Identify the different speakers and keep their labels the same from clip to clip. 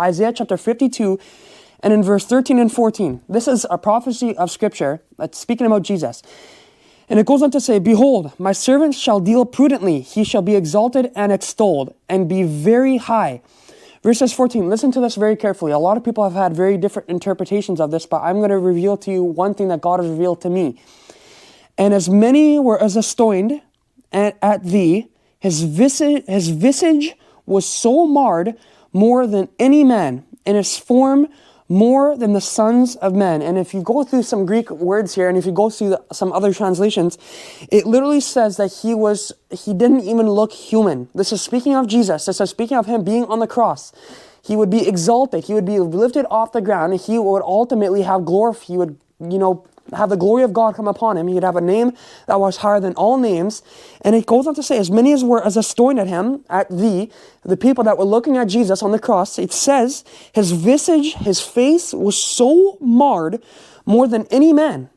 Speaker 1: Isaiah chapter 52 and in verse 13 and 14. This is a prophecy of Scripture that's speaking about Jesus. And it goes on to say, "Behold, my servant shall deal prudently. He shall be exalted and extolled and be very high." Verses 14, listen to this very carefully. A lot of people have had very different interpretations of this, but I'm going to reveal to you one thing that God has revealed to me. "And as many were as astonished at thee, his visage was so marred more than any man, and his form more than the sons of men." And if you go through some Greek words here, and if you go through some other translations, it literally says that he didn't even look human. This is speaking of Jesus. This is speaking of him being on the cross. He would be exalted. He would be lifted off the ground, and he would ultimately have glory. He would, have the glory of God come upon him. He would have a name that was higher than all names. And it goes on to say, as many as were as astonished at him, at thee, the people that were looking at Jesus on the cross, it says, his visage, his face was so marred more than any man.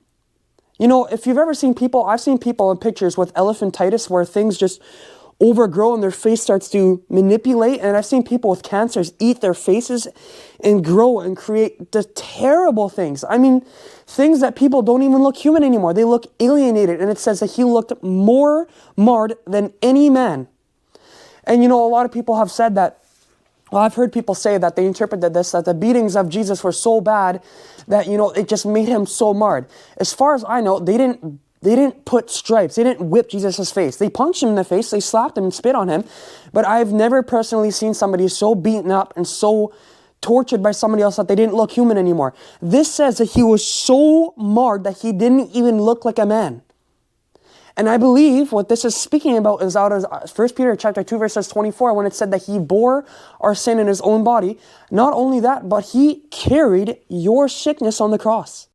Speaker 1: If you've ever seen people, I've seen people in pictures with elephantitis where things just overgrow and their face starts to manipulate. And I've seen people with cancers eat their faces and grow and create the terrible things. I mean, things that people don't even look human anymore. They look alienated. And it says that he looked more marred than any man. And a lot of people have said that, I've heard people say that they interpreted this, that the beatings of Jesus were so bad that, it just made him so marred. As far as I know, they didn't put stripes. They didn't whip Jesus' face. They punched him in the face. They slapped him and spit on him. But I've never personally seen somebody so beaten up and so tortured by somebody else that they didn't look human anymore. This says that he was so marred that he didn't even look like a man. And I believe what this is speaking about is out of 1 Peter chapter 2, verses 24, when it said that he bore our sin in his own body. Not only that, but he carried your sickness on the cross.